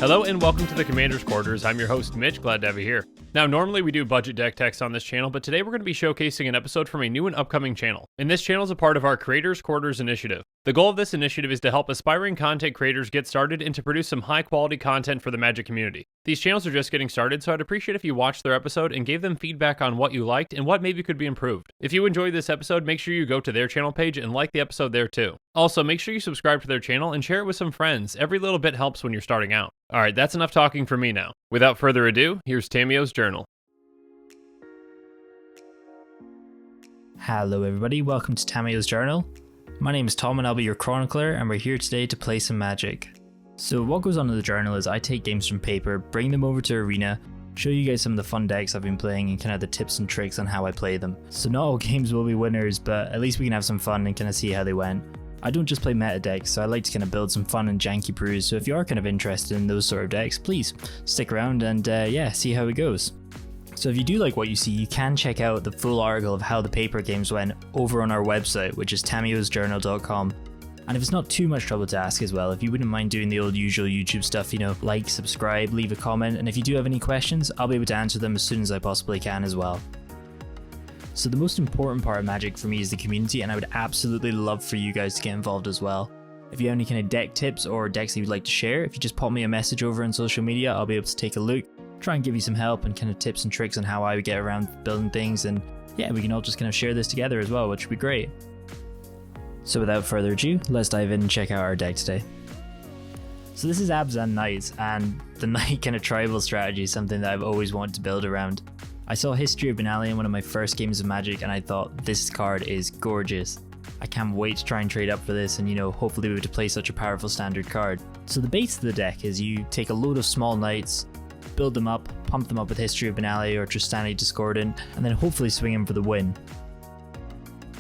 Hello and welcome to the Commander's Quarters. I'm your host Mitch, glad to have you here. Now normally we do budget deck techs on this channel, but today we're going to be showcasing an episode from a new and upcoming channel. And this channel is a part of our Creators Quarters initiative. The goal of this initiative is to help aspiring content creators get started and to produce some high quality content for the Magic community. These channels are just getting started, so I'd appreciate if you watched their episode and gave them feedback on what you liked and what maybe could be improved. If you enjoyed this episode, make sure you go to their channel page and like the episode there too. Also, make sure you subscribe to their channel and share it with some friends. Every little bit helps when you're starting out. Alright, that's enough talking for me now. Without further ado, here's Tamiyo's journal. Hello everybody, welcome to Tamiyo's journal. My name is Tom and I'll be your chronicler, and we're here today to play some Magic. So what goes on in the journal is I take games from paper, bring them over to Arena, show you guys some of the fun decks I've been playing and kind of the tips and tricks on how I play them. So not all games will be winners, but at least we can have some fun and kind of see how they went. I don't just play meta decks, so I like to kind of build some fun and janky brews, so if you are kind of interested in those sort of decks, please stick around and yeah, see how it goes. So if you do like what you see, you can check out the full article of how the paper games went over on our website, which is tamiyosjournal.com. And if it's not too much trouble to ask as well, if you wouldn't mind doing the old usual YouTube stuff, you know, like, subscribe, leave a comment, and if you do have any questions, I'll be able to answer them as soon as I possibly can as well. So the most important part of Magic for me is the community, and I would absolutely love for you guys to get involved as well. If you have any kind of deck tips or decks that you'd like to share, if you just pop me a message over on social media, I'll be able to take a look, try and give you some help and kind of tips and tricks on how I would get around building things, and yeah, we can all just kind of share this together as well, which would be great. So without further ado, let's dive in and check out our deck today. So this is Abzan Knights, and the Knight kind of tribal strategy is something that I've always wanted to build around. I saw History of Benalia in one of my first games of Magic and I thought this card is gorgeous. I can't wait to try and trade up for this and, you know, hopefully be able to play such a powerful standard card. So the base of the deck is you take a load of small knights, build them up, pump them up with History of Benalia or Tristani Discordant, and then hopefully swing them for the win.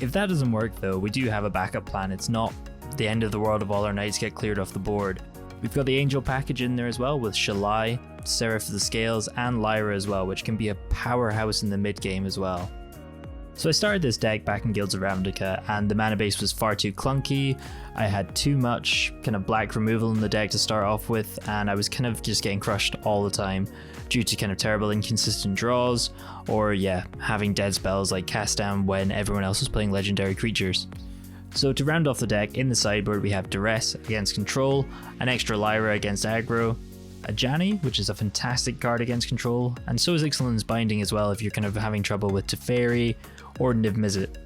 If that doesn't work though, we do have a backup plan. It's not the end of the world if all our knights get cleared off the board. We've got the Angel package in there as well with Shalai, Seraph of the Scales, and Lyra as well, which can be a powerhouse in the mid game as well. So I started this deck back in Guilds of Ravnica, and the mana base was far too clunky. I had too much kind of black removal in the deck to start off with, and I was kind of just getting crushed all the time due to kind of terrible inconsistent draws, or yeah, having dead spells like cast down when everyone else was playing legendary creatures. So to round off the deck, in the sideboard we have Duress against Control, an extra Lyra against aggro, a Janny, which is a fantastic card against Control, and so is Ixalan's Binding as well if you're kind of having trouble with Teferi or Niv Mizzet.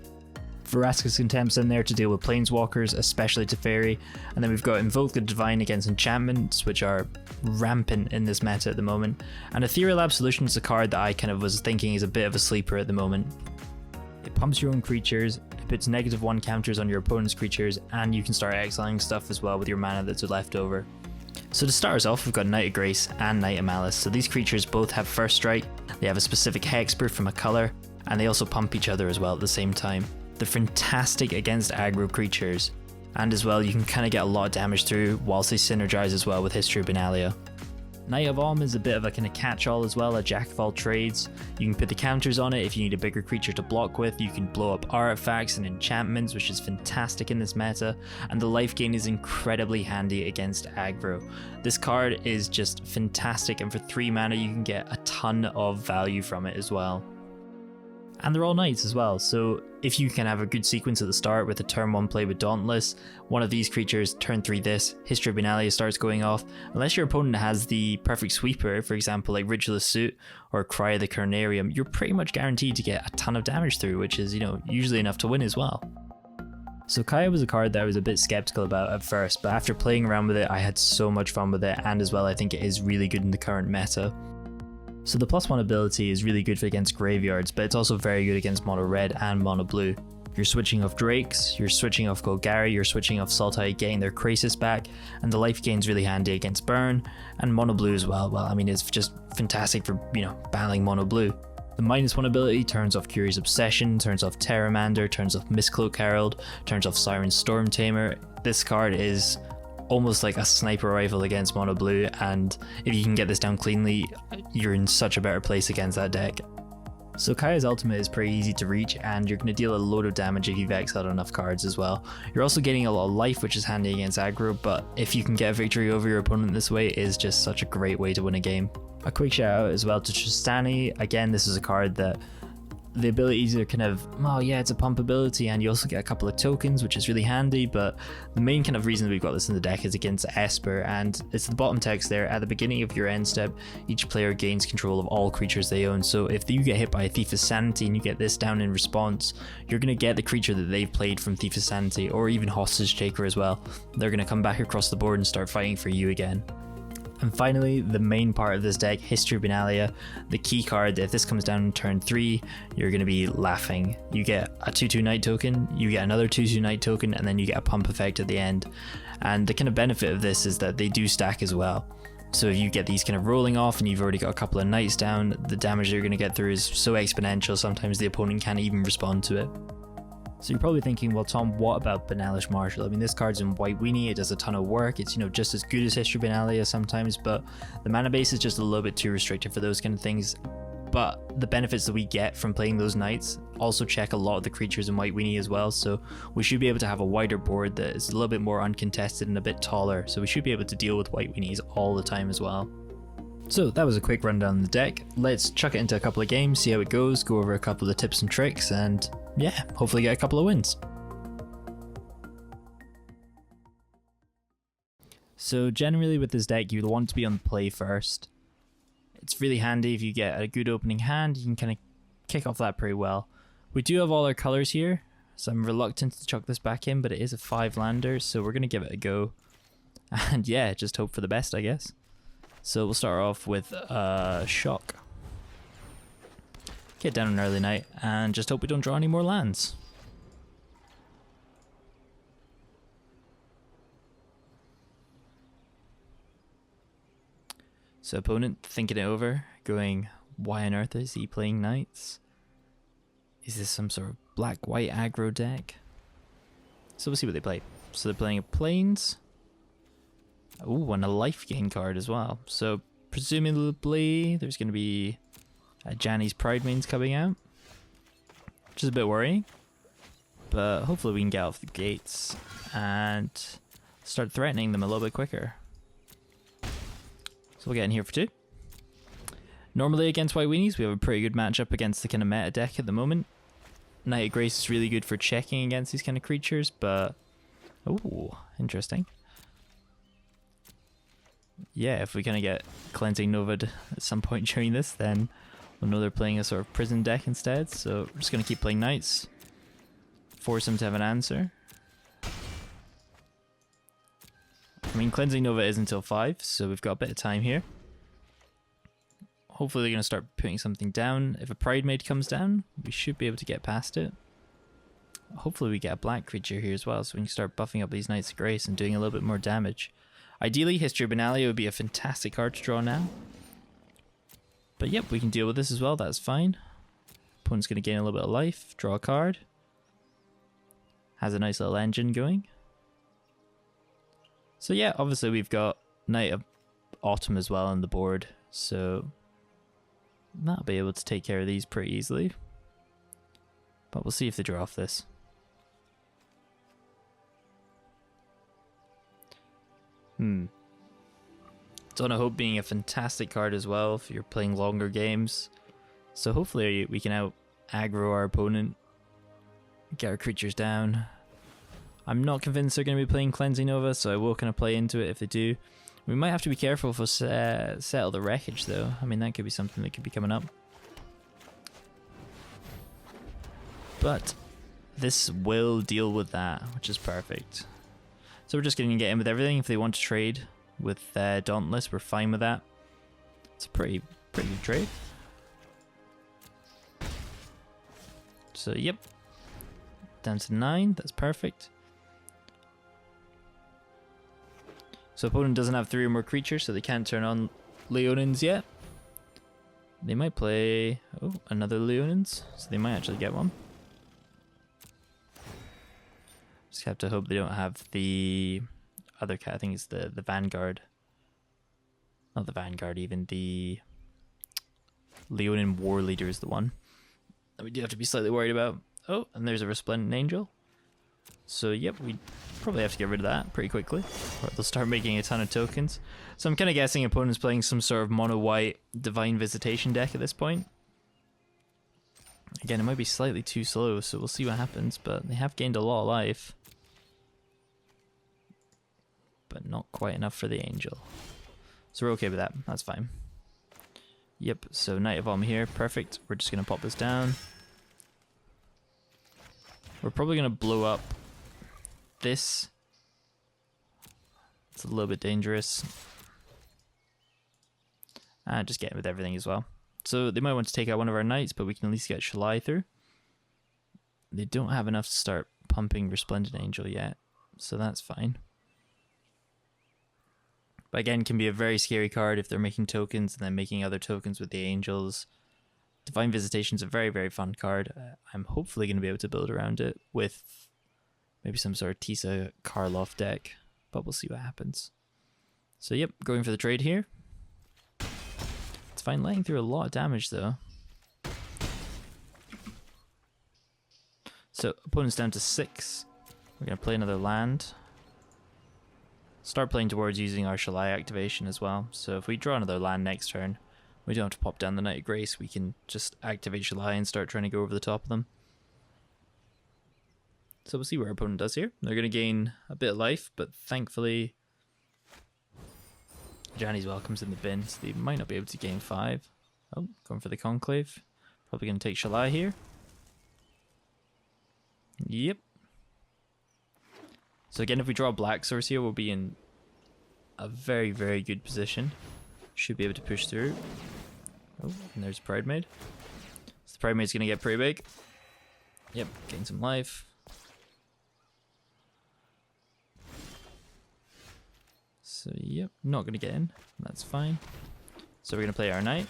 Vraska's Contempt's in there to deal with Planeswalkers, especially Teferi, and then we've got Invoke the Divine against enchantments, which are rampant in this meta at the moment, and Ethereal Absolution is a card that I kind of was thinking is a bit of a sleeper at the moment. It pumps your own creatures, it puts -1 counters on your opponent's creatures, and you can start exiling stuff as well with your mana that's left over. So to start us off, we've got Knight of Grace and Knight of Malice. So these creatures both have first strike, they have a specific hexproof from a color, and they also pump each other as well at the same time. They're fantastic against aggro creatures, and as well you can kind of get a lot of damage through whilst they synergize as well with History of Benalia. Knight of Om is a bit of a kind of catch-all as well, a jack of all trades. You can put the counters on it if you need a bigger creature to block with, you can blow up artifacts and enchantments, which is fantastic in this meta, and the life gain is incredibly handy against aggro. This card is just fantastic, and for 3 mana you can get a ton of value from it as well. And they're all knights as well, so if you can have a good sequence at the start with a turn 1 play with Dauntless, one of these creatures, turn 3 this, History of Benalia starts going off, unless your opponent has the perfect sweeper, for example like Ritualist Suit or Cry of the Carnarium, you're pretty much guaranteed to get a ton of damage through, which is, you know, usually enough to win as well. So Kaya was a card that I was a bit skeptical about at first, but after playing around with it I had so much fun with it, and as well I think it is really good in the current meta. So the +1 ability is really good for against graveyards, but it's also very good against mono red and mono blue. You're switching off Drakes, you're switching off Golgari, you're switching off Sultai, getting their Krasis back, and the life gain's really handy against burn, and mono blue as well. Well, I mean, it's just fantastic for, you know, battling mono blue. The -1 ability turns off Curious Obsession, turns off Terramander, turns off Mistcloak Herald, turns off Siren Storm Tamer. This card is almost like a sniper rifle against mono blue, and if you can get this down cleanly, you're in such a better place against that deck. So Kaya's ultimate is pretty easy to reach, and you're going to deal a load of damage if you've exiled enough cards as well. You're also getting a lot of life, which is handy against aggro, but if you can get a victory over your opponent this way, it is just such a great way to win a game. A quick shout out as well to Tristani. Again, this is a card that the abilities are kind of, oh yeah, it's a pump ability, and you also get a couple of tokens, which is really handy, but the main kind of reason we've got this in the deck is against Esper, and it's the bottom text there. At the beginning of your end step, each player gains control of all creatures they own, so if you get hit by a Thief of Sanity and you get this down in response, you're going to get the creature that they've played from Thief of Sanity, or even Hostage Taker as well. They're going to come back across the board and start fighting for you again. And finally, the main part of this deck, History Benalia, the key card. If this comes down in turn 3, you're going to be laughing. You get a 2/2 Knight token, you get another 2/2 Knight token, and then you get a pump effect at the end. And the kind of benefit of this is that they do stack as well. So if you get these kind of rolling off and you've already got a couple of Knights down, the damage you're going to get through is so exponential, sometimes the opponent can't even respond to it. So you're probably thinking, well Tom, what about Banalish Marshal? I mean, this card's in white weenie, it does a ton of work, it's, you know, just as good as History Benalia sometimes, but the mana base is just a little bit too restricted for those kind of things. But the benefits that we get from playing those Knights also check a lot of the creatures in white weenie as well, so we should be able to have a wider board that is a little bit more uncontested and a bit taller, so we should be able to deal with white weenies all the time as well. So that was a quick rundown of the deck. Let's chuck it into a couple of games, see how it goes, go over a couple of the tips and tricks, and yeah, hopefully get a couple of wins. So generally with this deck, you'd want to be on play first. It's really handy if you get a good opening hand, you can kind of kick off that pretty well. We do have all our colors here, so I'm reluctant to chuck this back in, but it is a 5-lander, so we're going to give it a go. And yeah, just hope for the best, I guess. So we'll start off with Shock. Get down an early night and just hope we don't draw any more lands. So opponent thinking it over, going, why on earth is he playing Knights? Is this some sort of black-white aggro deck? So we'll see what they play. So they're playing a Plains. Ooh, and a life gain card as well. So presumably there's going to be a Janny's Pridemains coming out, which is a bit worrying. But hopefully we can get off the gates and start threatening them a little bit quicker. So we'll get in here for 2. Normally against white weenies, we have a pretty good matchup against the kind of meta deck at the moment. Knight of Grace is really good for checking against these kind of creatures, but... ooh, interesting. Yeah, if we kind of get Cleansing Nova'd at some point during this, then we'll know they're playing a sort of prison deck instead. So we're just going to keep playing Knights. Force them to have an answer. I mean, Cleansing Nova is until 5, so we've got a bit of time here. Hopefully they're going to start putting something down. If a Pridemate comes down, we should be able to get past it. Hopefully we get a black creature here as well, so we can start buffing up these Knights of Grace and doing a little bit more damage. Ideally, History Benalia would be a fantastic card to draw now. But yep, we can deal with this as well, that's fine. Opponent's going to gain a little bit of life, draw a card. Has a nice little engine going. So yeah, obviously we've got Knight of Autumn as well on the board, so that'll be able to take care of these pretty easily. But we'll see if they draw off this. Dawn of Hope being a fantastic card as well if you're playing longer games. So hopefully we can out aggro our opponent, get our creatures down. I'm not convinced they're going to be playing Cleansing Nova, so I will kind of play into it if they do. We might have to be careful if we settle the Wreckage though. I mean, that could be something that could be coming up. But this will deal with that, which is perfect. So we're just going to get in with everything. If they want to trade with Dauntless, we're fine with that. It's a pretty good trade. So yep, down to 9. That's perfect. So opponent doesn't have 3 or more creatures, so they can't turn on Leonins yet. They might play another Leonins, so they might actually get one. Just have to hope they don't have the other cat. I think it's the Vanguard. Not the Vanguard, even the Leonin War Leader is the one. that we do have to be slightly worried about. Oh, and there's a Resplendent Angel. So yep, we probably have to get rid of that pretty quickly, or they'll start making a ton of tokens. So I'm kind of guessing opponent's playing some sort of mono-white Divine Visitation deck at this point. Again, it might be slightly too slow, so we'll see what happens, but they have gained a lot of life. But not quite enough for the Angel. So we're okay with that, that's fine. Yep, so Knight of Om here, perfect. We're just going to pop this down. We're probably going to blow up this. It's a little bit dangerous. And just get with everything as well. So they might want to take out one of our knights, but we can at least get Shalai through. They don't have enough to start pumping Resplendent Angel yet, so that's fine. But again, can be a very scary card if they're making tokens and then making other tokens with the angels. Divine Visitation is a very, very fun card. I'm hopefully going to be able to build around it with maybe some sort of Tisa Karloff deck, but we'll see what happens. So yep, going for the trade here. It's fine, laying through a lot of damage though. So opponent's down to 6. We're going to play another land. Start playing towards using our Shalai activation as well. So if we draw another land next turn, we don't have to pop down the Knight of Grace. We can just activate Shalai and start trying to go over the top of them. So we'll see what our opponent does here. They're going to gain a bit of life, but thankfully Janny's Welcome's in the bin, so they might not be able to gain 5. Oh, going for the Conclave. Probably going to take Shalai here. Yep. So again, if we draw a black source here, we'll be in a very, very good position. Should be able to push through. Oh, and there's Pride Maid. So the Pride Maid's going to get pretty big. Yep, gain some life. So yep, not going to get in. That's fine. So we're going to play our Knight.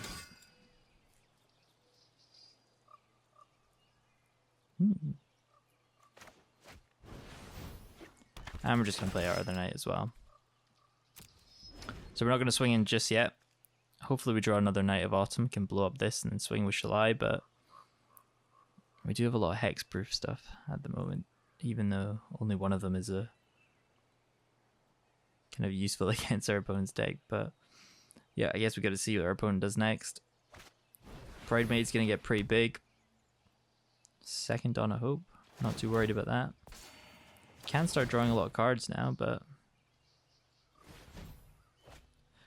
And we're just going to play our other knight as well. So we're not going to swing in just yet. Hopefully we draw another Knight of Autumn, can blow up this and then swing with Shalai, but we do have a lot of hexproof stuff at the moment, even though only one of them is a kind of useful against our opponent's deck. But yeah, I guess we got to see what our opponent does next. Pride Maid's going to get pretty big. Second Dawn of Hope, not too worried about that. Can start drawing a lot of cards now, but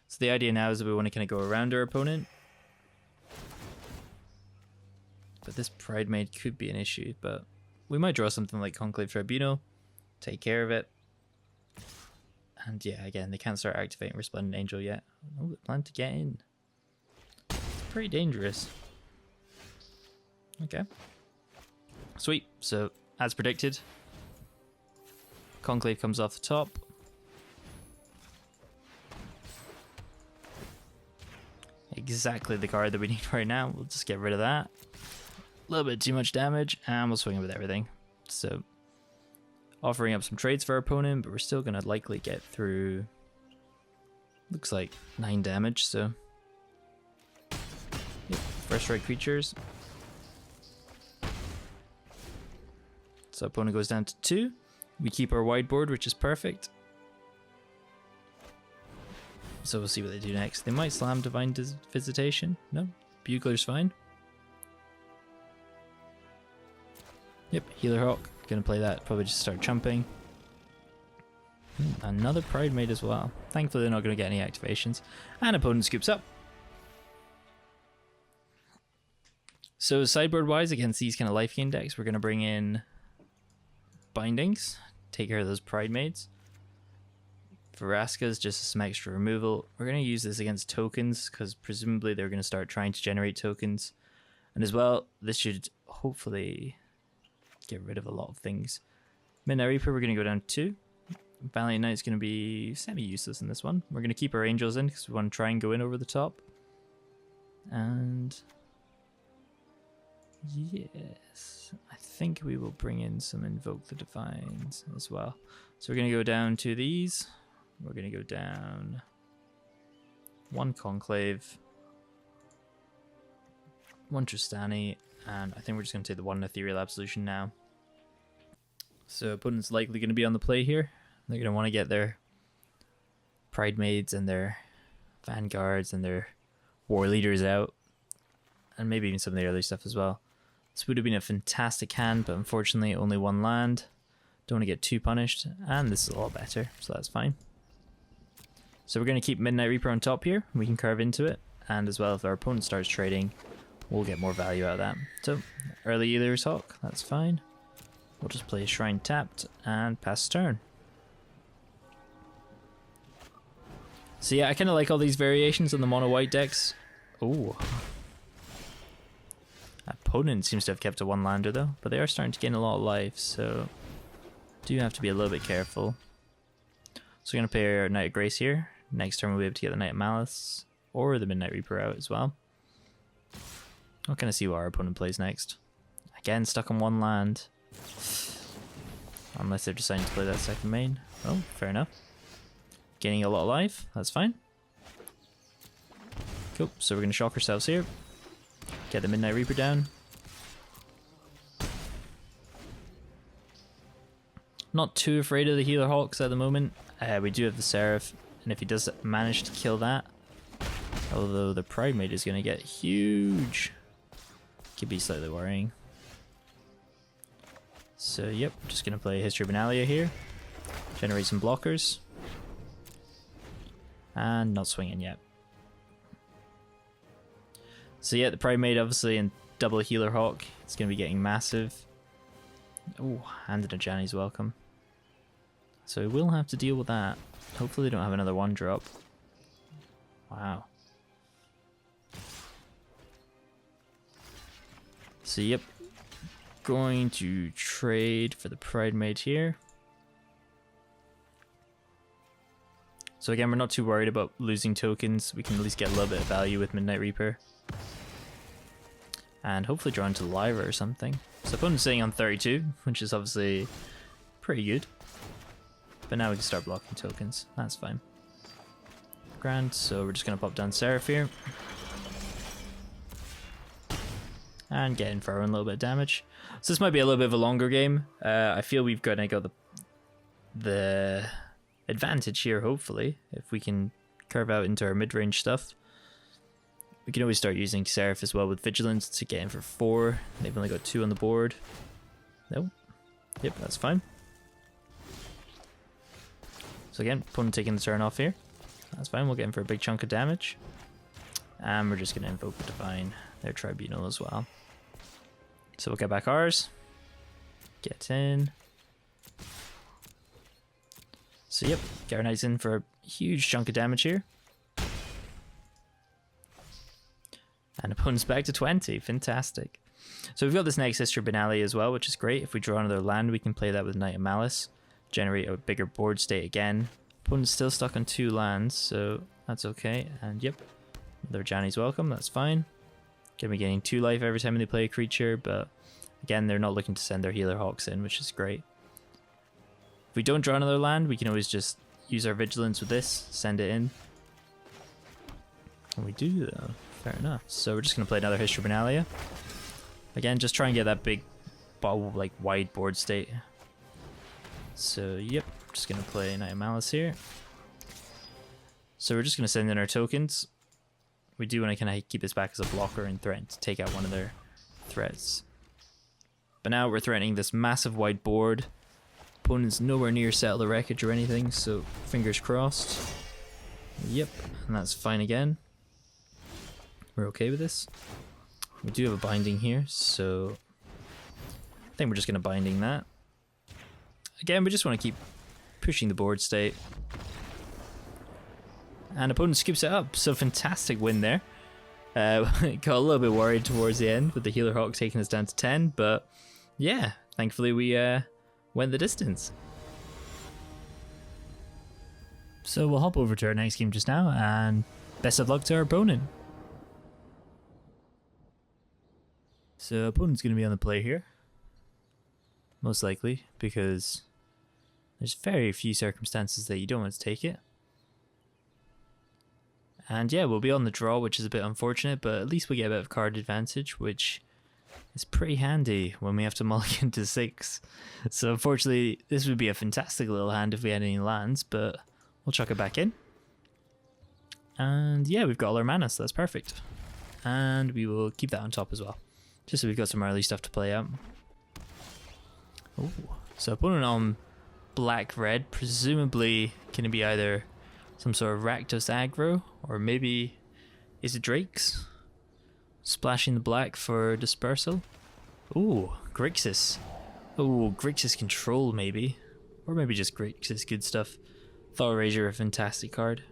so the idea now is that we want to kind of go around our opponent. But this Pride Maid could be an issue, but we might draw something like Conclave Tribunal, take care of it. And yeah, again, they can't start activating Resplendent Angel yet. Oh, they plan to get in. It's pretty dangerous. Okay. Sweet. So, as predicted, Conclave comes off the top. Exactly the card that we need right now. We'll just get rid of that. A little bit too much damage, and we'll swing it with everything. So, offering up some trades for our opponent, but we're still going to likely get through, looks like 9 damage, so. Yep, first strike creatures. So opponent goes down to 2. We keep our wide board, which is perfect. So we'll see what they do next. They might slam Divine Visitation. No, Bugler's fine. Yep, Healer Hawk. Gonna play that. Probably just start chumping. Another Pride Maid as well. Thankfully they're not gonna get any activations. And opponent scoops up. So sideboard wise, against these kind of life gain decks, we're gonna bring in Bindings, take care of those Pride Maids. Vraska's just some extra removal. We're going to use this against tokens because presumably they're going to start trying to generate tokens. And as well, this should hopefully get rid of a lot of things. Midnight Reaper, we're going to go down to 2. Valiant Knight's going to be semi-useless in this one. We're going to keep our Angels in because we want to try and go in over the top. And yes, I think we will bring in some Invoke the Divines as well. So we're going to go down to these. We're going to go down 1 Conclave, 1 Tristani, And I think we're just going to take the 1 Ethereal Absolution now. So opponent's likely going to be on the play here. They're going to want to get their Pride Maids and their Vanguards and their War Leaders out. And maybe even some of the early stuff as well. This would have been a fantastic hand, but unfortunately only 1 land. Don't want to get too punished. And this is a lot better, so that's fine. So we're going to keep Midnight Reaper on top here. We can curve into it. And as well, if our opponent starts trading, we'll get more value out of that. So, early Healer's Hawk, that's fine. We'll just play Shrine tapped and pass turn. So yeah, I kind of like all these variations on the mono white decks. Ooh. Opponent seems to have kept a 1-lander though, but they are starting to gain a lot of life, so do have to be a little bit careful. So we're going to play our Knight of Grace here. Next turn we'll be able to get the Knight of Malice or the Midnight Reaper out as well. I'll kind of see what our opponent plays next. Again, stuck on 1 land. Unless they're deciding to play that second main. Oh, fair enough. Gaining a lot of life, that's fine. Cool, so we're going to shock ourselves here. Get the Midnight Reaper down. Not too afraid of the Healer Hawks at the moment. We do have the Seraph, and if he does manage to kill that, although the Pride Mate is going to get huge, could be slightly worrying. So yep, just going to play History of Benalia here, generate some blockers, and not swinging yet. So yeah, the Pride Mate obviously in double Healer Hawk, it's going to be getting massive. Oh, and a Ajani's Welcome. So we'll have to deal with that. Hopefully they don't have another 1-drop. Wow. So yep, going to trade for the Pride Mate here. So again, we're not too worried about losing tokens. We can at least get a little bit of value with Midnight Reaper. And hopefully draw into Lyra or something. So opponent's sitting on 32, which is obviously pretty good. But now we can start blocking tokens. That's fine. Grand, so we're just going to pop down Seraph here. And get in for our own little bit of damage. So this might be a little bit of a longer game. I feel we've got the advantage here, hopefully. If we can curve out into our mid-range stuff. We can always start using Seraph as well with Vigilance to get in for 4. They've only got 2 on the board. Nope. Yep, that's fine. So again, opponent taking the turn off here. That's fine, we'll get in for a big chunk of damage. And we're just going to invoke the Divine, their Tribunal as well. So we'll get back ours. Get in. So yep, get our Knights in for a huge chunk of damage here. And opponent's back to 20. Fantastic. So we've got this next History of Benalia as well, which is great. If we draw another land, we can play that with Knight of Malice. Generate a bigger board state again. Opponent's still stuck on 2 lands, so that's okay. And yep, another Ajani's Welcome. That's fine. Gonna be getting 2 life every time they play a creature, but again, they're not looking to send their Healer Hawks in, which is great. If we don't draw another land, we can always just use our Vigilance with this, send it in. And we do though. Fair enough. So we're just going to play another History of Benalia. Again, just try and get that big, like wide board state. So yep, just going to play Knight of Malice here. So we're just going to send in our tokens. We do want to kind of keep this back as a blocker and threaten to take out one of their threats. But now we're threatening this massive wide board. Opponent's nowhere near Settle the Wreckage or anything, so fingers crossed. Yep, and that's fine again. We're okay with this. We do have a binding here, so I think we're just going to binding that. Again, we just want to keep pushing the board state. And opponent scoops it up, so fantastic win there. Got a little bit worried towards the end with the Healer Hawk taking us down to 10, but yeah, thankfully we went the distance. So we'll hop over to our next game just now, and best of luck to our opponent. So opponent's going to be on the play here, most likely, because there's very few circumstances that you don't want to take it. And yeah, we'll be on the draw, which is a bit unfortunate, but at least we get a bit of card advantage, which is pretty handy when we have to mulligan to 6. So unfortunately, this would be a fantastic little hand if we had any lands, but we'll chuck it back in. And yeah, we've got all our mana, so that's perfect. And we will keep that on top as well, just so we've got some early stuff to play out. Ooh. So opponent on black-red, presumably going to be either some sort of Rakdos aggro, or maybe, is it Drakes? Splashing the black for dispersal. Ooh, Grixis. Ooh, Grixis control maybe. Or maybe just Grixis good stuff. Thought Erasure, a fantastic card.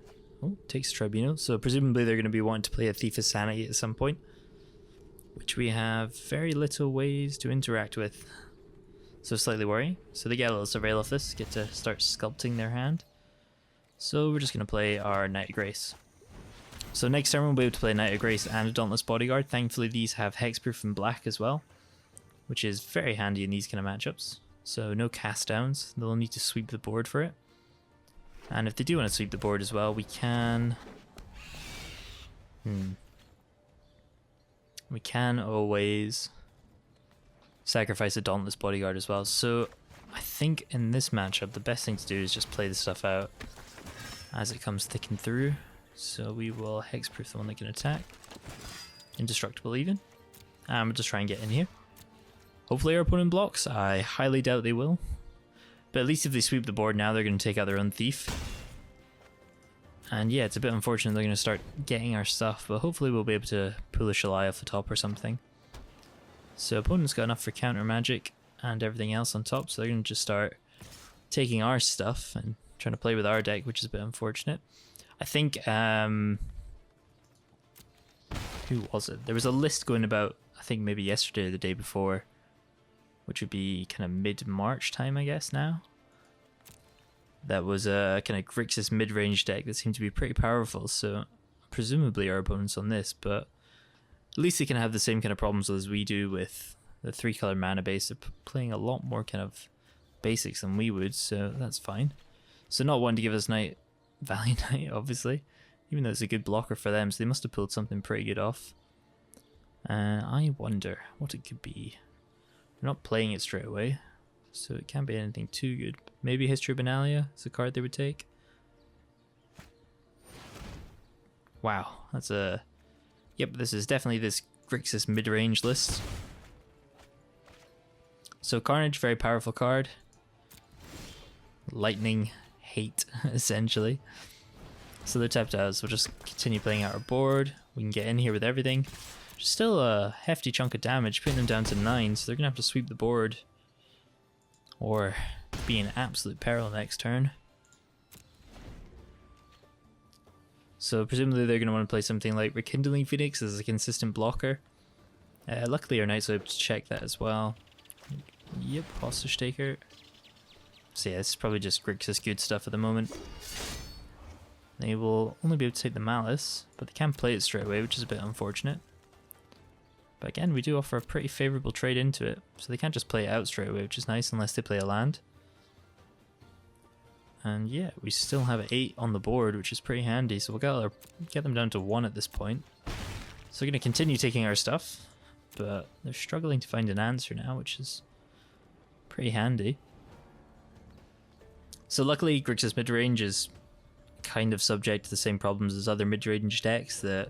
Oh, takes Tribunal. So presumably they're going to be wanting to play a Thief of Sanity at some point, which we have very little ways to interact with. So slightly worrying. So they get a little surveil of this, get to start sculpting their hand. So we're just going to play our Knight of Grace. So next turn we'll be able to play Knight of Grace and a Dauntless Bodyguard. Thankfully these have Hexproof in black as well, which is very handy in these kind of matchups. So no cast downs, they'll need to sweep the board for it. And if they do want to sweep the board as well, we can... We can always sacrifice a Dauntless Bodyguard as well. So I think in this matchup the best thing to do is just play the stuff out as it comes thickened through. So we will Hexproof the one that can attack. Indestructible even. And we'll just try and get in here. Hopefully our opponent blocks. I highly doubt they will. But at least if they sweep the board now, they're going to take out their own Thief. And yeah, it's a bit unfortunate they're going to start getting our stuff, but hopefully we'll be able to pull a Shalai off the top or something. So opponent's got enough for counter magic and everything else on top, so they're going to just start taking our stuff and trying to play with our deck, which is a bit unfortunate. I think, who was it? There was a list going about, I think maybe yesterday or the day before, which would be kind of mid-March time, I guess, now. That was a kind of Grixis mid-range deck that seemed to be pretty powerful, so presumably our opponent's on this, but at least they can have the same kind of problems as we do with the 3-color mana base. They're playing a lot more kind of basics than we would, so that's fine. So not one to give us Valiant Knight, obviously, even though it's a good blocker for them, so they must have pulled something pretty good off. I wonder what it could be. They're not playing it straight away, so it can't be anything too good. Maybe History of Benalia is a card they would take. Wow, that's a... Yep, this is definitely this Grixis mid-range list. So Carnage, very powerful card. Lightning hate, essentially. So they're tapped out, so we'll just continue playing out our board. We can get in here with everything. Still a hefty chunk of damage, putting them down to 9, so they're going to have to sweep the board. Or be in absolute peril next turn. So presumably they're going to want to play something like Rekindling Phoenix as a consistent blocker. Luckily our Knights will be able to check that as well. Yep, Hostage Taker. So yeah, this is probably just Grixis good stuff at the moment. They will only be able to take the Malice, but they can't play it straight away, which is a bit unfortunate. But again, we do offer a pretty favourable trade into it, so they can't just play it out straight away, which is nice unless they play a land. And yeah, we still have 8 on the board, which is pretty handy, so we'll get them down to 1 at this point. So we're going to continue taking our stuff, but they're struggling to find an answer now, which is pretty handy. So luckily Grixis mid-range is kind of subject to the same problems as other mid-range decks, that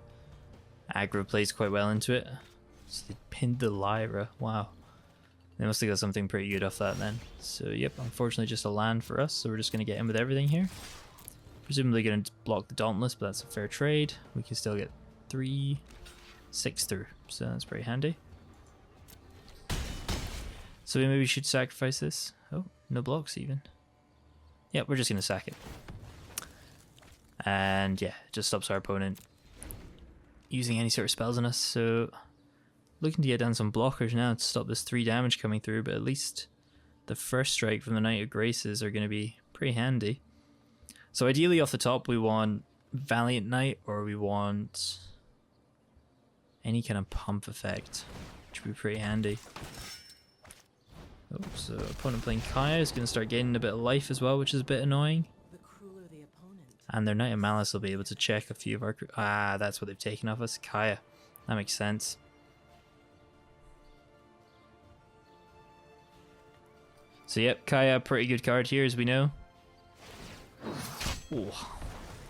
aggro plays quite well into it. So they pinned the Lyra, wow. They must have got something pretty good off that then. So yep, unfortunately just a land for us, so we're just going to get in with everything here. Presumably going to block the Dauntless, but that's a fair trade. We can still get 3, 6 through, so that's pretty handy. So we maybe should sacrifice this. Oh, no blocks even. Yep, we're just going to sack it. And yeah, it just stops our opponent using any sort of spells on us, so looking to get down some blockers now to stop this 3 damage coming through, but at least the first strike from the Knight of Graces are going to be pretty handy. So ideally off the top we want Valiant Knight, or we want any kind of pump effect, which would be pretty handy. Oh, so opponent playing Kaya is going to start gaining a bit of life as well, which is a bit annoying. And their Knight of Malice will be able to check a few of our... Ah, that's what they've taken off us. Kaya. That makes sense. So yep, Kaya, pretty good card here as we know. Ooh.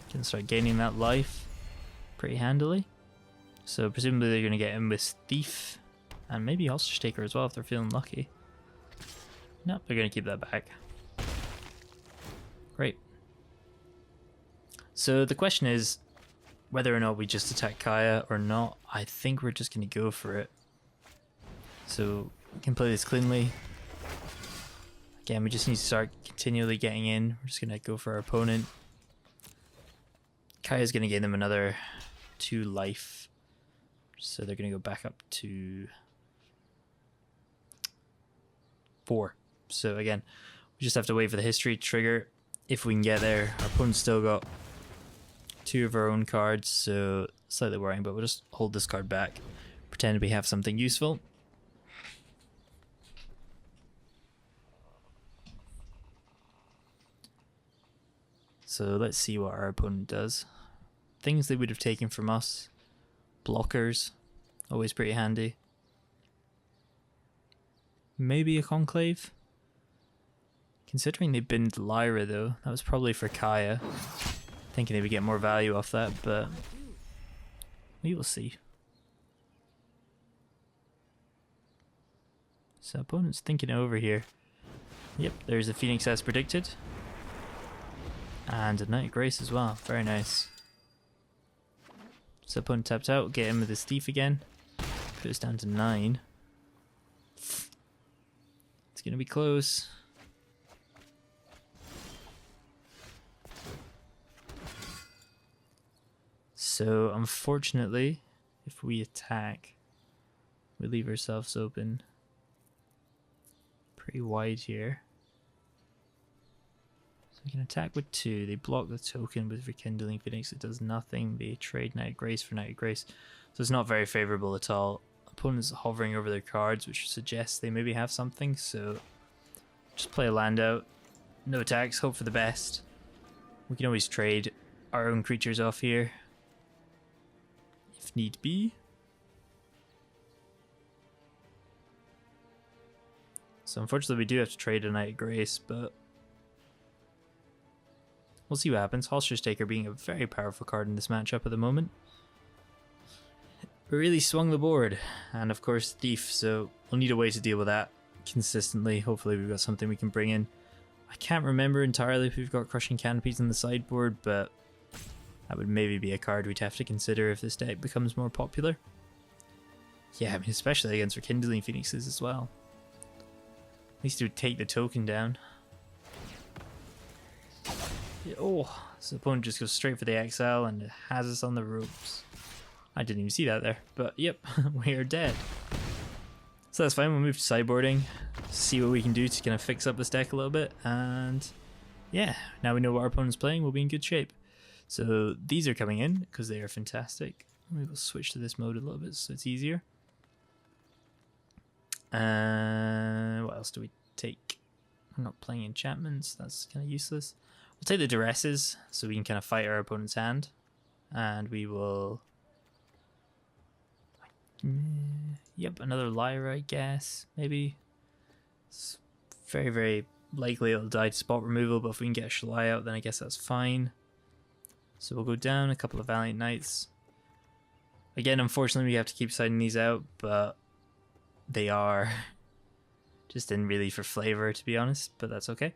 Can start gaining that life pretty handily. So presumably they're going to get in with Thief and maybe Hostage Taker as well if they're feeling lucky. Nope, they're going to keep that back. Great. So the question is whether or not we just attack Kaya or not. I think we're just going to go for it. So we can play this cleanly. Again, we just need to start continually getting in. We're just going to go for our opponent. Kaya's going to gain them another 2 life. So they're going to go back up to 4. So again, we just have to wait for the history to trigger. If we can get there, our opponent's still got 2 of our own cards, so slightly worrying, but we'll just hold this card back. Pretend we have something useful. So let's see what our opponent does. Things they would have taken from us. Blockers, always pretty handy. Maybe a Conclave. Considering they binned Lyra though, that was probably for Kaya. Thinking they would get more value off that, but we will see. So opponent's thinking over here. Yep, there's a Phoenix as predicted. And a Knight of Grace as well, very nice. So opponent tapped out, get him with his Thief again. Put us down to 9. It's gonna be close. So unfortunately, if we attack, we leave ourselves open pretty wide here. So we can attack with 2. They block the token with Rekindling Phoenix. It does nothing. They trade Knight of Grace for Knight of Grace. So it's not very favorable at all. Opponents hovering over their cards, which suggests they maybe have something. So just play a land out. No attacks. Hope for the best. We can always trade our own creatures off here if need be. So unfortunately we do have to trade a Knight of Grace, but we'll see what happens. Hostage Taker being a very powerful card in this matchup at the moment. We really swung the board, and of course Thief, so we'll need a way to deal with that consistently. Hopefully we've got something we can bring in. I can't remember entirely if we've got Crushing Canopies in the sideboard, but that would maybe be a card we'd have to consider if this deck becomes more popular. Yeah, I mean, especially against Rekindling Phoenixes as well. At least it would take the token down. Yeah, oh, so the opponent just goes straight for the exile and it has us on the ropes. I didn't even see that there, but yep, we are dead. So that's fine, we'll move to sideboarding, see what we can do to kind of fix up this deck a little bit, and yeah, now we know what our opponent's playing, we'll be in good shape. So these are coming in because they are fantastic. We will switch to this mode a little bit so it's easier. What else do we take? We're not playing enchantments, that's kind of useless. We'll take the Duresses so we can kind of fight our opponent's hand. And we will... Yep, another Lyra, I guess, maybe. It's very, very likely it'll die to spot removal, but if we can get a Shalai out, then I guess that's fine. So we'll go down a couple of Valiant Knights. Again, unfortunately, we have to keep siding these out, but they are just in really for flavor, to be honest, but that's okay.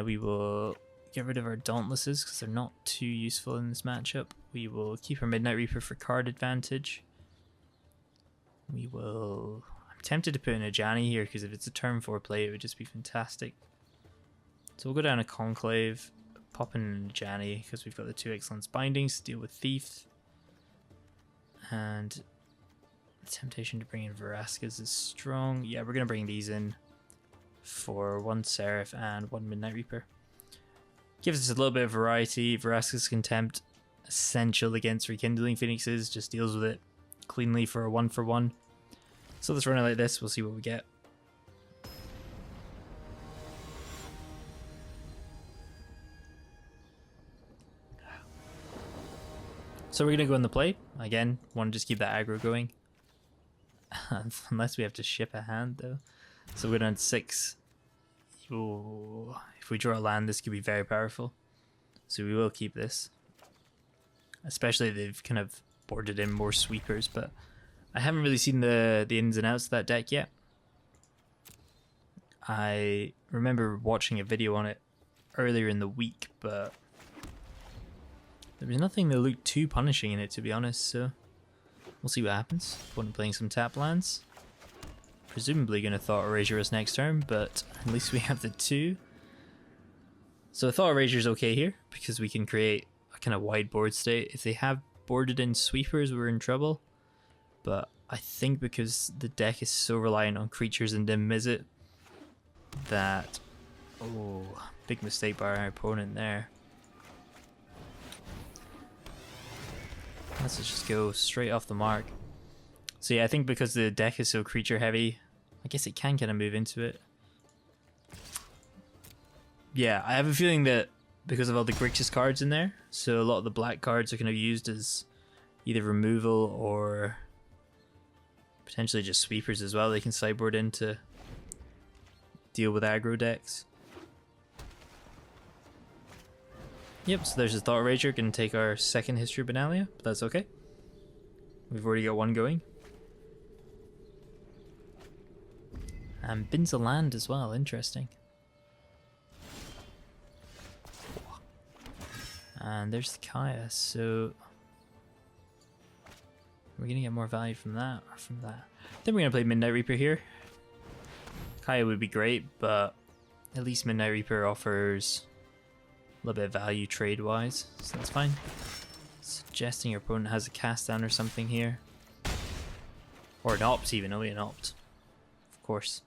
We will get rid of our Dauntlesses because they're not too useful in this matchup. We will keep our Midnight Reaper for card advantage. We will... I'm tempted to put in a Janny here because if it's a turn 4 play, it would just be fantastic. So we'll go down a Conclave, pop in a Janny because we've got the 2 Excellence Bindings to deal with Thief. And the temptation to bring in Verasquez is strong. Yeah, we're going to bring these in for 1 Seraph and 1 Midnight Reaper. Gives us a little bit of variety. Verasquez Contempt, essential against Rekindling Phoenixes, just deals with it cleanly for a 1/1. So let's run it like this, we'll see what we get. So we're going to go in the play. Again, want to just keep that aggro going. Unless we have to ship a hand though. So we're down to 6. Ooh, if we draw a land, this could be very powerful. So we will keep this. Especially if they've kind of boarded in more sweepers, but I haven't really seen the ins and outs of that deck yet. I remember watching a video on it earlier in the week, but there was nothing that looked too punishing in it, to be honest, so we'll see what happens. Opponent playing some tap lands. Presumably going to Thought Erasure us next turn, but at least we have the 2. So Thought Erasure is okay here, because we can create a kind of wide board state. If they have boarded in sweepers, we're in trouble. But I think because the deck is so reliant on creatures and Dim Mizzet, that... Oh, big mistake by our opponent there. Let's just go straight off the mark. So yeah, I think because the deck is so creature heavy, I guess it can kind of move into it. Yeah, I have a feeling that because of all the Grixis cards in there, so a lot of the black cards are kind of used as either removal or potentially just sweepers as well. They can sideboard in to deal with aggro decks. Yep, so there's a Thought Erasure, going to take our second History of Benalia, but that's okay. We've already got one going. And bins a land as well, interesting. And there's the Kaya, so we're going to get more value from that or from that. Then we're going to play Midnight Reaper here. Kaya would be great, but at least Midnight Reaper offers a little bit of value trade-wise, so that's fine. Suggesting your opponent has a cast down or something here. Or an opt even, only an opt. Of course.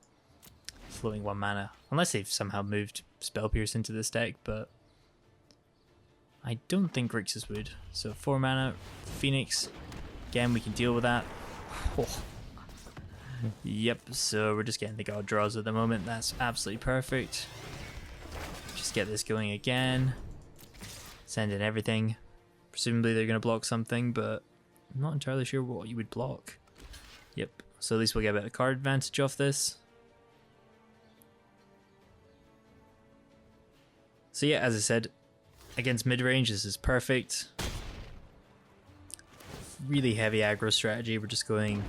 Floating 1 mana. Unless they've somehow moved Spell Pierce into this deck, but I don't think Grixis would. So 4 mana, Phoenix. Again, we can deal with that. Oh. Yep, so we're just getting the God draws at the moment. That's absolutely perfect. Just get this going again. Send in everything. Presumably they're going to block something, but I'm not entirely sure what you would block. Yep, so at least we'll get a bit of card advantage off this. So yeah, as I said, against mid-range this is perfect. Really heavy aggro strategy, we're just getting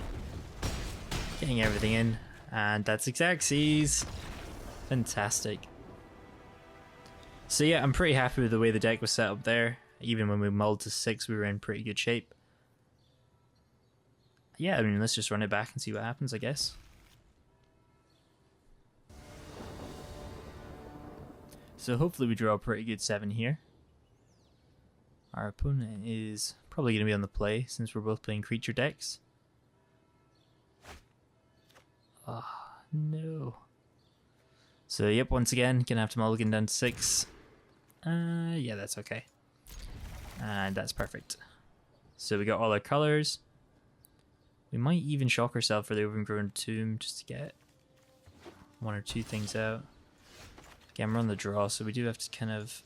everything in, and that's Xaxes. Fantastic. So yeah, I'm pretty happy with the way the deck was set up there. Even when we mulled to 6, we were in pretty good shape. Yeah, I mean, let's just run it back and see what happens, I guess. So hopefully we draw a pretty good 7 here. Our opponent is probably going to be on the play since we're both playing creature decks. Ah, no. So yep, once again, gonna have to mulligan down to 6. Yeah, that's okay. And that's perfect. So we got all our colors. We might even shock ourselves for the Overgrown Tomb just to get 1 or 2 things out. Again, we're on the draw, so we do have to kind of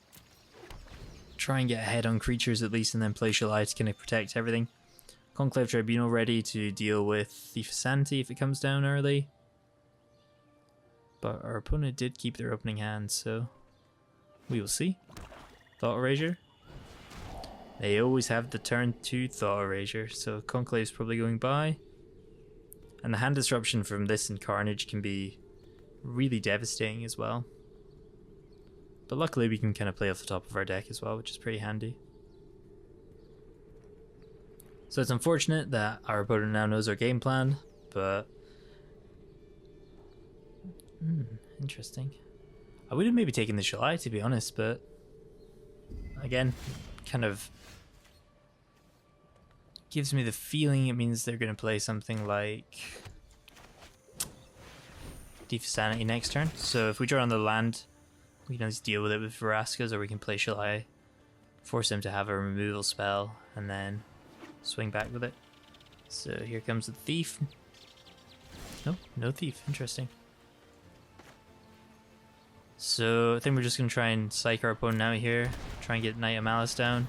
try and get ahead on creatures at least, and then play Shalai to kind of protect everything. Conclave Tribunal ready to deal with Thief of Sanity if it comes down early. But our opponent did keep their opening hand, so we will see. Thought Erasure. They always have the turn 2 Thought Erasure, so Conclave's probably going by. And the hand disruption from this and Carnage can be really devastating as well. But luckily we can kind of play off the top of our deck as well, which is pretty handy. So it's unfortunate that our opponent now knows our game plan, but interesting. I would have maybe taken the Shalai, to be honest, but again, kind of gives me the feeling it means they're going to play something like Thief of Sanity next turn. So if we draw on the land, we can always deal with it with Veraskas, or we can play Shalai, force him to have a removal spell, and then swing back with it. So here comes the Thief. Nope, no Thief. Interesting. So I think we're just going to try and psych our opponent out here. Try and get Knight of Malice down.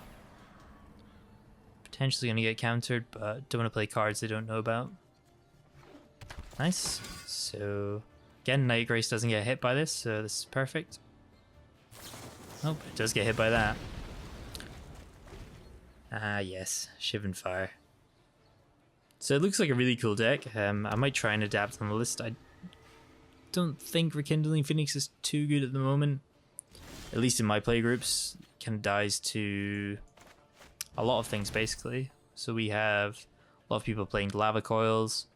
Potentially going to get countered, but don't want to play cards they don't know about. Nice. So Again, Night Grace doesn't get hit by this, so this is perfect. Oh, it does get hit by that. Ah, yes, Shivan Fire. So it looks like a really cool deck. I might try and adapt on the list. I don't think Rekindling Phoenix is too good at the moment. At least in my play groups, it kind of dies to a lot of things basically. So we have a lot of people playing Lava Coils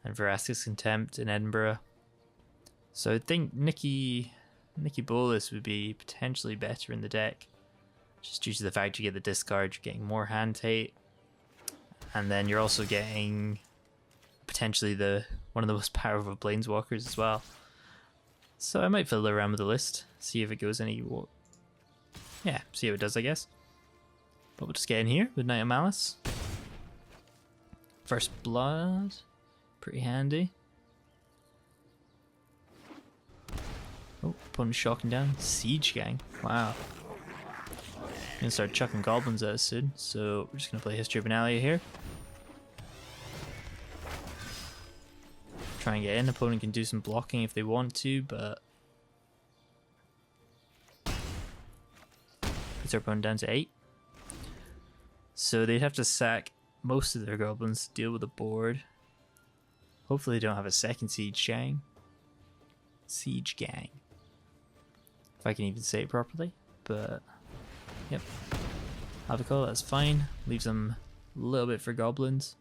and Vraska's Contempt in Edinburgh. So I think Nikki Bolas would be potentially better in the deck, just due to the fact you get the discard, you're getting more hand hate, and then you're also getting potentially one of the most powerful planeswalkers as well. So I might fiddle around with the list, see if it goes yeah, see how it does, I guess. But we'll just get in here with Knight of Malice. First Blood, pretty handy. Oh, opponent shocking down. Siege Gang, wow. I'm gonna start chucking goblins at us soon, so we're just gonna play History of Benalia here. Try and get in. Opponent can do some blocking if they want to, but puts our opponent down to 8. So they'd have to sack most of their goblins to deal with the board. Hopefully they don't have a second Siege Gang. Siege Gang. If I can even say it properly, but yep. Avico, that's fine. Leaves them a little bit for goblins.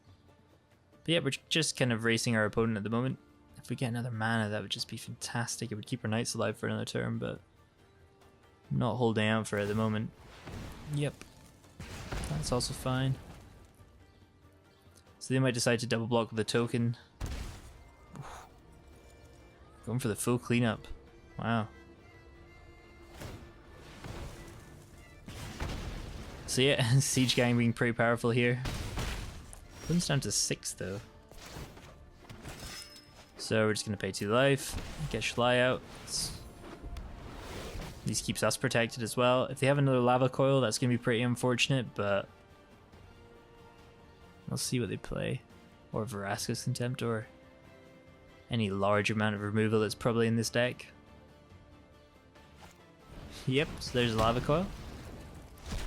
But yeah, we're just kind of racing our opponent at the moment. If we get another mana, that would just be fantastic. It would keep our knights alive for another turn, but I'm not holding out for it at the moment. Yep. That's also fine. So they might decide to double block with a token. Going for the full cleanup. Wow. So yeah, Siege Gang being pretty powerful here. Comes down to 6 though. So we're just gonna pay 2 life, get Schley out. This keeps us protected as well. If they have another Lava Coil, that's gonna be pretty unfortunate, but we'll see what they play. Or Vraska's Contempt, or any large amount of removal that's probably in this deck. Yep, so there's a Lava Coil.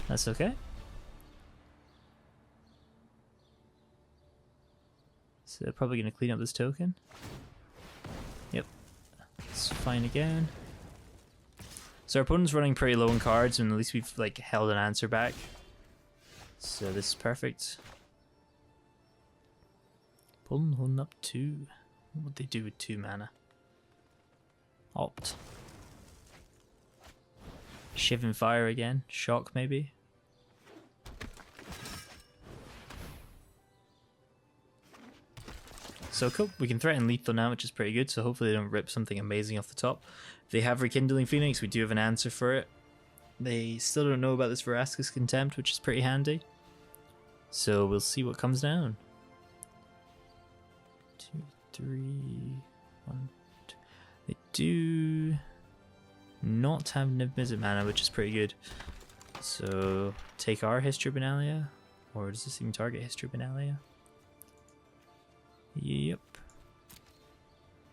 That's okay. So they're probably going to clean up this token. Yep. It's fine again. So our opponent's running pretty low in cards, and at least we've like held an answer back. So this is perfect. Holding up 2. What would they do with 2 mana? Opt. Shivan Fire again. Shock maybe. So cool, we can threaten lethal now, which is pretty good, so hopefully they don't rip something amazing off the top. If they have Rekindling Phoenix, we do have an answer for it. They still don't know about this Vraska's Contempt, which is pretty handy. So we'll see what comes down. 2, 3, 1, 2. They do not have Niv Mizzet mana, which is pretty good. So take our History of Benalia, or does this even target History of Benalia? Yep.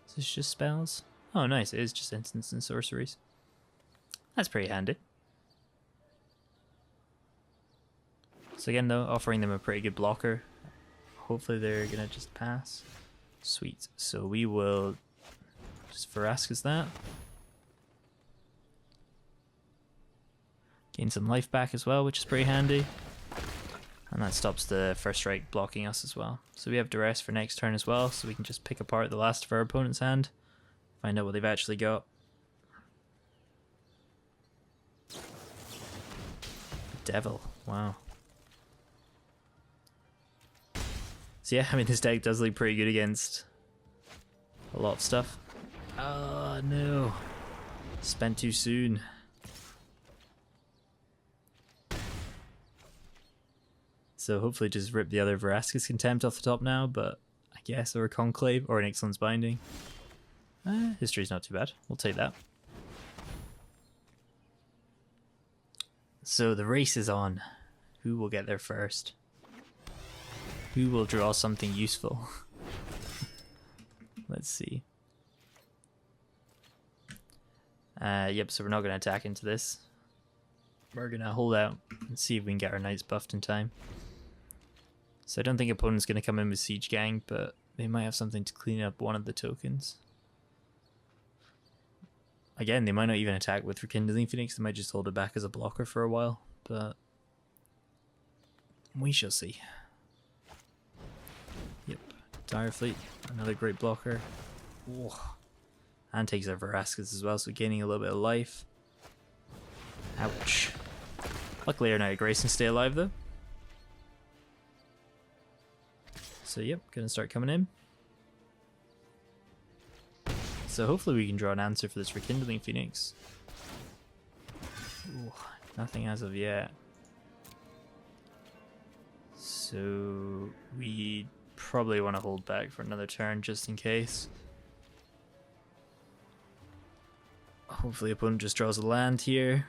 Is this just spells? Oh nice, it is just instants and sorceries. That's pretty handy. So again though, offering them a pretty good blocker. Hopefully they're gonna just pass. Sweet. So we will just Vraska's that. Gain some life back as well, which is pretty handy. And that stops the first strike blocking us as well. So we have Duress for next turn as well, so we can just pick apart the last of our opponent's hand. Find out what they've actually got. Devil, wow. So yeah, I mean this deck does look pretty good against a lot of stuff. Oh no. Spent too soon. So hopefully just rip the other Vraska's Contempt off the top now, but I guess, or a Conclave, or an Ixalan's Binding. History's not too bad, we'll take that. So the race is on. Who will get there first? Who will draw something useful? Let's see. Yep, so we're not going to attack into this. We're going to hold out and see if we can get our knights buffed in time. So I don't think opponent's going to come in with Siege Gang, but they might have something to clean up one of the tokens. Again, they might not even attack with Rekindling Phoenix, they might just hold it back as a blocker for a while, but we shall see. Yep, Dire Fleet, another great blocker. Whoa. And takes our Verascas as well, so gaining a little bit of life. Ouch. Luckily our Knight of Grace can stay alive though. So yep, gonna start coming in. So hopefully we can draw an answer for this Rekindling Phoenix. Ooh, nothing as of yet. So we probably want to hold back for another turn just in case. Hopefully opponent just draws a land here.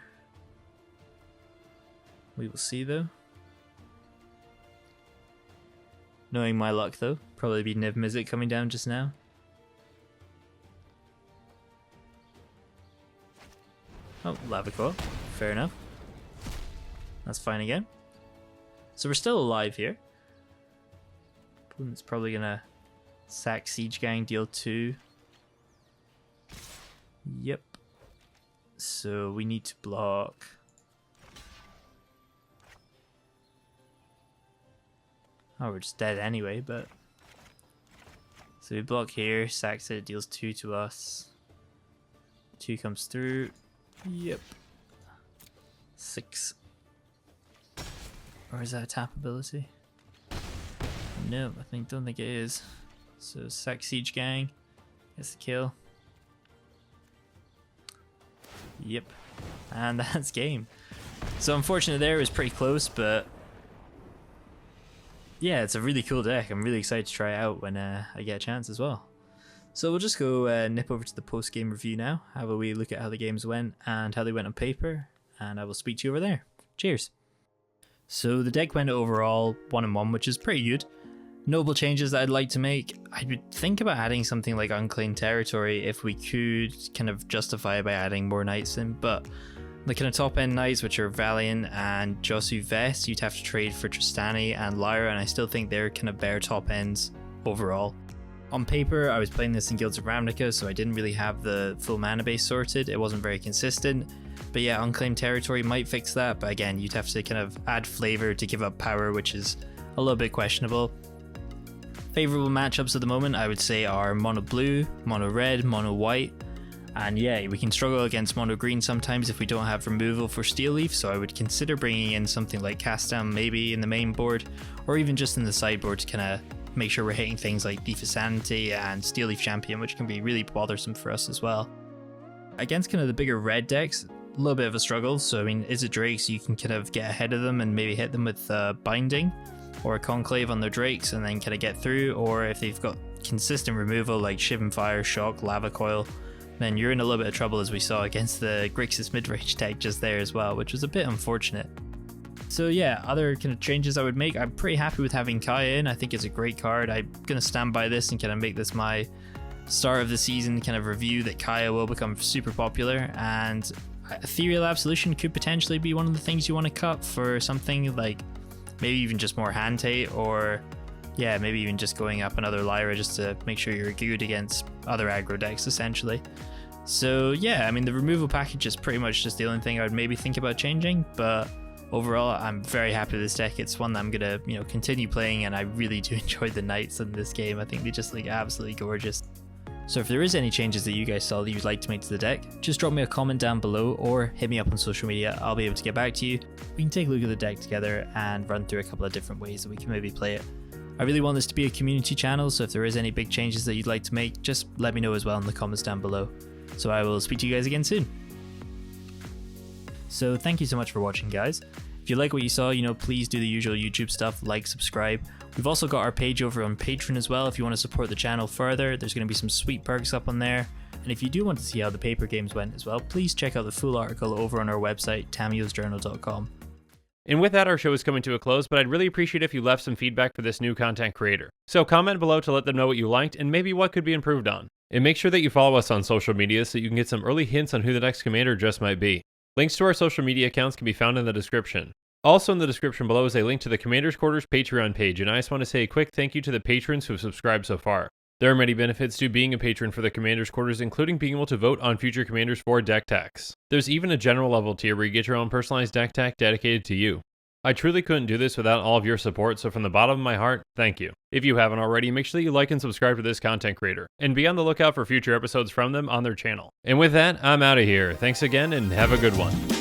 We will see though. Knowing my luck though, probably be Niv Mizzet coming down just now. Oh, Lava Coil. Fair enough. That's fine again. So we're still alive here. Opponent's probably gonna sack Siege Gang, deal 2. Yep. So we need to block. Oh, we're just dead anyway, but... So we block here, sacks it, deals 2 to us. 2 comes through. Yep. 6. Or is that a tap ability? No, don't think it is. So sack Siege Gang. Gets the kill. Yep. And that's game. So unfortunately there, it was pretty close, but yeah, it's a really cool deck. I'm really excited to try it out when I get a chance as well. So we'll just go nip over to the post-game review now, have a wee look at how the games went and how they went on paper, and I will speak to you over there. Cheers. So the deck went overall 1-1, which is pretty good. Notable changes that I'd like to make, I would think about adding something like Unclaimed Territory if we could kind of justify it by adding more knights in, but the kind of top end knights, which are Valiant and Josu Vest, you'd have to trade for Tristani and Lyra, and I still think they're kind of bare top ends overall. On paper, I was playing this in Guilds of Ravnica, so I didn't really have the full mana base sorted. It wasn't very consistent. But yeah, Unclaimed Territory might fix that, but again, you'd have to kind of add flavor to give up power, which is a little bit questionable. Favorable matchups at the moment, I would say, are Mono Blue, Mono Red, Mono White. And yeah, we can struggle against Mono Green sometimes if we don't have removal for Steel Leaf, so I would consider bringing in something like Cast Down maybe in the main board, or even just in the sideboard to kind of make sure we're hitting things like Thief of Sanity and Steel Leaf Champion, which can be really bothersome for us as well. Against kind of the bigger red decks, a little bit of a struggle. So I mean, is it Drakes, you can kind of get ahead of them and maybe hit them with Binding or a Conclave on their Drakes and then kind of get through, or if they've got consistent removal like Shivan Fire, Shock, Lava Coil, then you're in a little bit of trouble, as we saw against the Grixis mid-range deck just there as well, which was a bit unfortunate. So yeah, other kind of changes I would make, I'm pretty happy with having Kaya in. I think it's a great card. I'm going to stand by this and kind of make this my start of the season kind of review, that Kaya will become super popular, and Ethereal Absolution could potentially be one of the things you want to cut for something like maybe even just more hand tate, or yeah, maybe even just going up another Lyra just to make sure you're good against other aggro decks essentially. So yeah, I mean, the removal package is pretty much just the only thing I would maybe think about changing, but overall I'm very happy with this deck. It's one that I'm gonna continue playing, and I really do enjoy the knights in this game. I think they just look absolutely gorgeous. So if there is any changes that you guys saw that you'd like to make to the deck, just drop me a comment down below or hit me up on social media. I'll be able to get back to you. We can take a look at the deck together and run through a couple of different ways that we can maybe play it. I really want this to be a community channel, so if there is any big changes that you'd like to make, just let me know as well in the comments down below. So I will speak to you guys again soon. So thank you so much for watching, guys. If you like what you saw, please do the usual YouTube stuff, like, subscribe. We've also got our page over on Patreon as well if you want to support the channel further. There's going to be some sweet perks up on there. And if you do want to see how the paper games went as well, please check out the full article over on our website, tamiyosjournal.com. And with that, our show is coming to a close, but I'd really appreciate if you left some feedback for this new content creator. So comment below to let them know what you liked and maybe what could be improved on. And make sure that you follow us on social media so you can get some early hints on who the next commander just might be. Links to our social media accounts can be found in the description. Also in the description below is a link to the Commander's Quarters Patreon page, and I just want to say a quick thank you to the patrons who have subscribed so far. There are many benefits to being a patron for the Commander's Quarters, including being able to vote on future commanders for deck techs. There's even a general level tier where you get your own personalized deck tech dedicated to you. I truly couldn't do this without all of your support, so from the bottom of my heart, thank you. If you haven't already, make sure that you like and subscribe to this content creator, and be on the lookout for future episodes from them on their channel. And with that, I'm out of here. Thanks again, and have a good one.